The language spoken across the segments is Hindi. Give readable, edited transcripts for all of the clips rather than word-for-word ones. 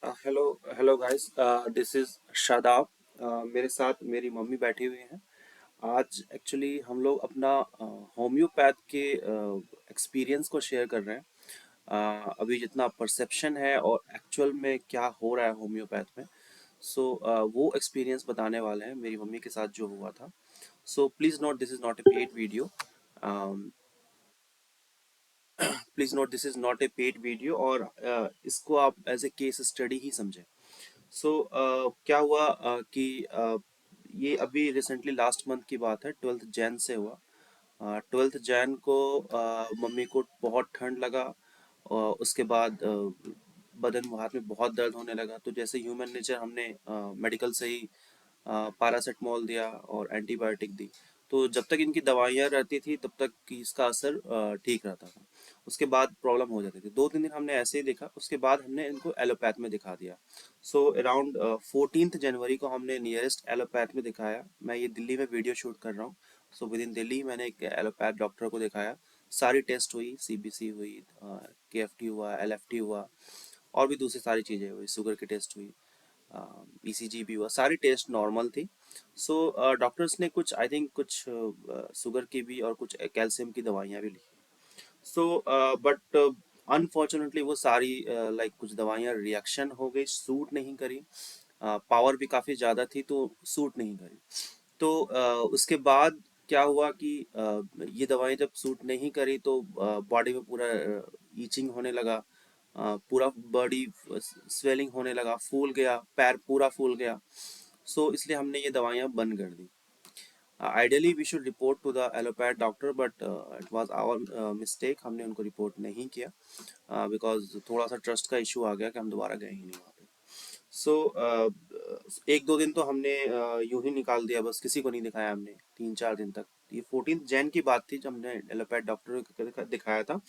Hello hello guys, this is Shadab. मेरे साथ मेरी मम्मी बैठी हुई हैं। आज एक्चुअली हम लोग अपना होम्योपैथ के एक्सपीरियंस को शेयर कर रहे हैं। अभी जितना परसेप्शन है और एक्चुअल में क्या हो रहा है होम्योपैथ में। सो वो एक्सपीरियंस बताने वाले हैं मेरी मम्मी के साथ जो हुआ था। So please note this is not a paid video. Please note this is not a paid video, और इसको आप एज ए केस स्टडी ही समझें। सो क्या हुआ कि ये अभी रिसेंटली लास्ट मंथ की बात है, 12 जैन से हुआ। 12 जैन को मम्मी को बहुत ठंड लगा। और उसके बाद बदन हाथ में बहुत दर्द होने लगा, तो जैसे ह्यूमन नेचर हमने मेडिकल से ही पैरासिटामोल दिया और एंटीबायोटिक दी। तो जब तक इनकी दवाइयाँ रहती थी तब तक कि इसका असर ठीक रहता था। उसके बाद प्रॉब्लम हो जाती थी। 2-3 दिन हमने ऐसे ही देखा, उसके बाद हमने इनको एलोपैथ में दिखा दिया। सो अराउंड 14 जनवरी को हमने नियरेस्ट एलोपैथ में दिखाया। मैं ये दिल्ली में वीडियो शूट कर रहा हूँ। सो विद इन दिल्ली मैंने एक एलोपैथ डॉक्टर को दिखाया। सारी टेस्ट हुई, सीबीसी हुई, केएफटी हुआ, एलएफटी हुआ, और भी दूसरी सारी चीज़ें हुई, शुगर की टेस्ट हुई, ईसीजी भी हुआ, सारी टेस्ट नॉर्मल थी। सो डॉक्टर्स ने कुछ, आई थिंक कुछ शुगर की भी और कुछ कैल्शियम की दवाइयाँ भी लिखी। सो बट अनफॉर्चुनेटली वो सारी लाइक कुछ दवाइयाँ रिएक्शन हो गई, सूट नहीं करी। पावर भी काफ़ी ज़्यादा थी तो सूट नहीं करी। तो उसके बाद क्या हुआ कि ये दवाएं जब सूट नहीं करी तो बॉडी में पूरा ईचिंग होने लगा। पूरा बॉडी स्वेलिंग होने लगा, फूल गया, पैर पूरा फूल गया। सो इसलिए हमने ये दवाइयाँ बंद कर दी। Ideally we should report to the allopath doctor, but it was our mistake, हमने उनको रिपोर्ट नहीं किया बिकॉज थोड़ा सा ट्रस्ट का इशू आ गया कि हम दोबारा गए ही नहीं वहाँ पे। सो 1-2 दिन तो हमने यूं ही निकाल दिया, बस किसी को नहीं दिखाया हमने 3-4 दिन तक। ये 14 जैन की बात थी जब हमने एलोपैथ डॉक्टर को दिखाया था।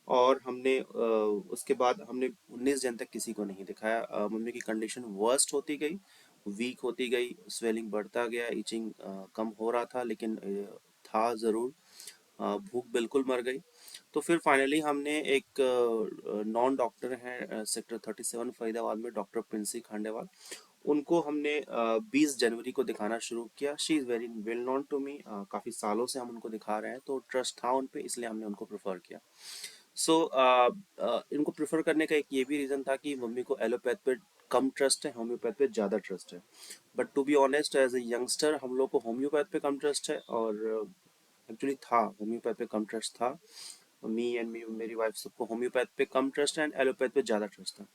और हमने उसके बाद हमने 19 जन तक किसी को नहीं दिखाया। मम्मी की कंडीशन वर्स्ट होती गई, वीक होती गई, स्वेलिंग बढ़ता गया, इचिंग कम हो रहा था लेकिन था ज़रूर। भूख बिल्कुल मर गई। तो फिर फाइनली हमने एक नॉन डॉक्टर हैं सेक्टर 37 फरीदाबाद में, डॉक्टर प्रिंसी खांडेवाल, उनको हमने 20 जनवरी को दिखाना शुरू किया। She is very well known to me, काफ़ी सालों से हम उनको दिखा रहे हैं तो ट्रस्ट था उन पे, इसलिए हमने उनको प्रेफर किया। सो इनको प्रेफर करने का एक ये भी रीज़न था कि मम्मी को एलोपैथ पे कम ट्रस्ट है, होम्योपैथ पे ज़्यादा ट्रस्ट है। But to be honest as a youngster हम लोग को होम्योपैथ पे कम ट्रस्ट है, और एक्चुअली था होम्योपैथ पे कम ट्रस्ट था। मी एंड मी, मेरी वाइफ, सबको होम्योपैथ पे कम ट्रस्ट है एंड एलोपैथ पे ज़्यादा ट्रस्ट था।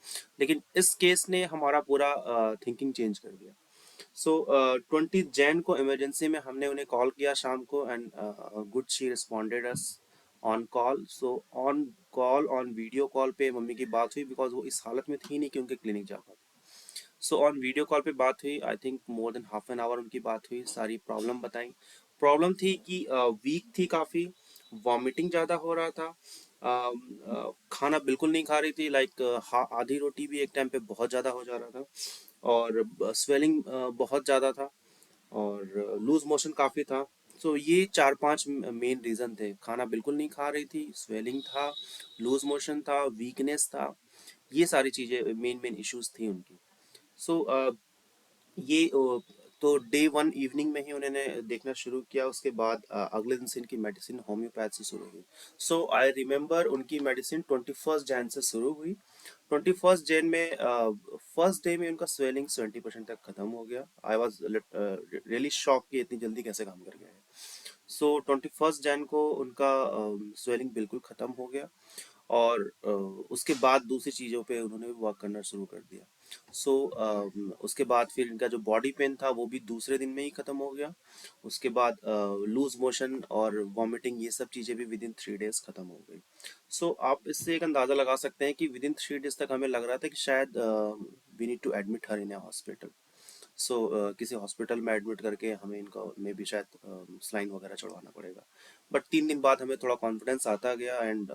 लेकिन इस केस ने हमारा पूरा थिंकिंग चेंज कर दिया। सो 20 जैन को इमरजेंसी में हमने उन्हें कॉल किया शाम को, and good she responded us on call. So on call, on video call पे मम्मी की बात हुई, बिकॉज वो इस हालत में थी नहीं कि उनके क्लिनिक जा पाते। सो ऑन वीडियो कॉल पे बात हुई, I think more than half an hour उनकी बात हुई, सारी प्रॉब्लम बताई। प्रॉब्लम थी कि वीक थी काफ़ी, वॉमिटिंग ज़्यादा हो रहा था, खाना बिल्कुल नहीं खा रही थी, लाइक आधी रोटी भी एक टाइम पे बहुत ज़्यादा हो जा रहा था, और स्वेलिंग बहुत ज़्यादा था, और लूज मोशन काफ़ी था। सो ये 4-5 मेन रीज़न थे। खाना बिल्कुल नहीं खा रही थी, स्वेलिंग था, लूज मोशन था, वीकनेस था। ये सारी चीज़ें मेन मेन इश्यूज थी उनकी। सो ये तो डे वन इवनिंग में ही उन्होंने देखना शुरू किया। उसके बाद अगले दिन से इनकी मेडिसिन होम्योपैथ से शुरू हुई। सो आई रिमेम्बर उनकी मेडिसिन 21 जैन से शुरू हुई। 21 जैन में फर्स्ट डे में उनका स्वेलिंग 70% तक खत्म हो गया। आई वॉज रियली शॉक कि इतनी जल्दी कैसे काम कर गया है। सो 21 जैन को उनका स्वेलिंग बिल्कुल ख़त्म हो गया, और उसके बाद दूसरी चीज़ों पे उन्होंने वर्क करना शुरू कर दिया। सो उसके बाद फिर इनका जो बॉडी पेन था वो भी दूसरे दिन में ही ख़त्म हो गया। उसके बाद लूज मोशन और वॉमिटिंग, ये सब चीज़ें भी विद इन 3 डेज ख़त्म हो गई। सो आप इससे एक अंदाज़ा लगा सकते हैं कि विद इन 3 डेज तक हमें लग रहा था कि शायद we need to admit her in a hospital. So किसी हॉस्पिटल में एडमिट करके हमें इनका मे भी शायद सलाइन वगैरह चढ़वाना पड़ेगा। बट 3 दिन बाद हमें थोड़ा कॉन्फिडेंस आता गया, एंड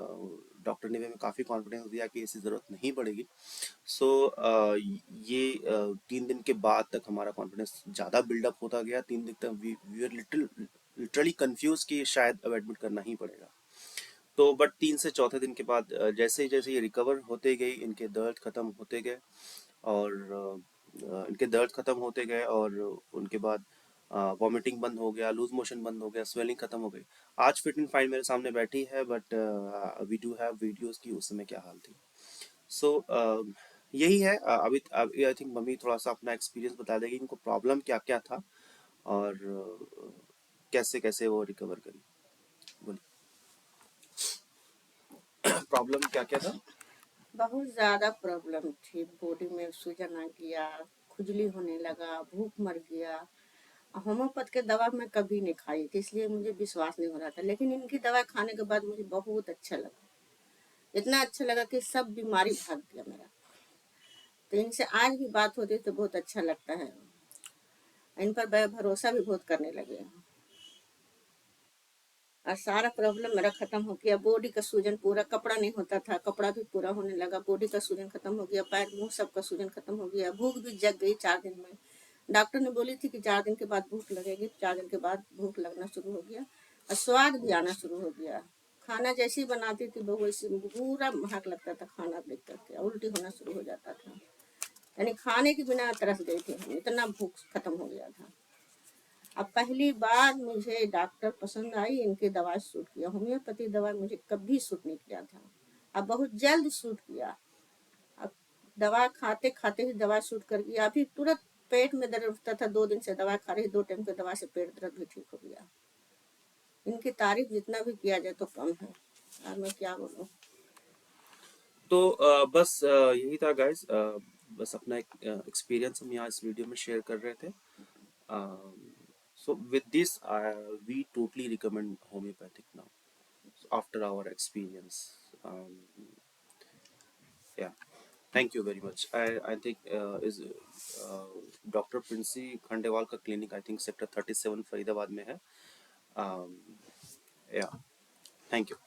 डॉक्टर ने भी हमें काफ़ी कॉन्फिडेंस दिया कि ऐसी ज़रूरत नहीं पड़ेगी। सो ये 3 दिन के बाद तक हमारा कॉन्फिडेंस ज़्यादा बिल्डअप होता गया। 3 दिन तक we we are literally confuse कि शायद अब एडमिट करना ही पड़ेगा। तो बट 3 से 4 दिन के बाद जैसे जैसे ये रिकवर होते गए, इनके दर्द खत्म होते गए, और इनके दर्द खत्म होते गए, और उनके बाद वॉमिटिंग बंद हो गया, लूज मोशन बंद हो गया, स्वेलिंग खत्म हो गई। आज फिट एंड फाइन मेरे सामने बैठी है, but we do have videos की उस समय क्या हाल थी। सो यही है। अभी आई थिंक मम्मी थोड़ा सा अपना एक्सपीरियंस बता देगी, इनको प्रॉब्लम क्या क्या था, और कैसे कैसे वो रिकवर करी। बोलिए। प्रॉब्लम क्या क्या था? बहुत ज़्यादा प्रॉब्लम थी, बॉडी में सूजन आ गया, खुजली होने लगा, भूख मर गया। होम्योपैथ के दवा मैं कभी नहीं खाई थी, इसलिए मुझे विश्वास नहीं हो रहा था, लेकिन इनकी दवा खाने के बाद मुझे बहुत अच्छा लगा। इतना अच्छा लगा कि सब बीमारी भाग गया मेरा। तो इनसे आज भी बात होती है तो बहुत अच्छा लगता है। इन पर मैं भरोसा भी बहुत करने लगे हैं। और सारा प्रॉब्लम मेरा खत्म हो गया। बॉडी का सूजन, पूरा कपड़ा नहीं होता था, कपड़ा भी पूरा होने लगा। बॉडी का सूजन खत्म हो गया, पैर मुंह सबका सूजन खत्म हो गया। भूख भी जग गई 4 दिन में। डॉक्टर ने बोली थी कि 4 दिन के बाद भूख लगेगी, 4 दिन के बाद भूख लगना शुरू हो गया, और स्वाद भी आना शुरू हो गया। खाना जैसी बनाती थी बहू वैसी पूरा महक लगता था, खाना देख करके उल्टी होना शुरू हो जाता था। यानी खाने के बिना तरस गए थे हम, इतना भूख खत्म हो गया था। अब पहली बार मुझे डॉक्टर पसंद आई, इनकी दवा सूट किया। होम्योपैथी दवा मुझे कभी सूट नहीं किया था, अब बहुत जल्द सूट किया। अब दवा खाते खाते ही दवा सूट कर गया। अभी तुरंत पेट में दर्द उठता था, 2 दिन से दवा खा रही, 2 टाइम की दवा से पेट दर्द भी ठीक हो गया। इनकी तारीफ जितना भी किया जाए तो कम है। और मैं क्या बोलूँ। तो बस यही था गाइस। बस अपना एक एक्सपीरियंस हम यहाँ इस वीडियो में शेयर कर रहे थे। So with this we totally recommend homeopathic now after our experience. Yeah, thank you very much. I think is doctor Princy Khandelwal का clinic I think sector 37 Faridabad में है। या, थैंक यू।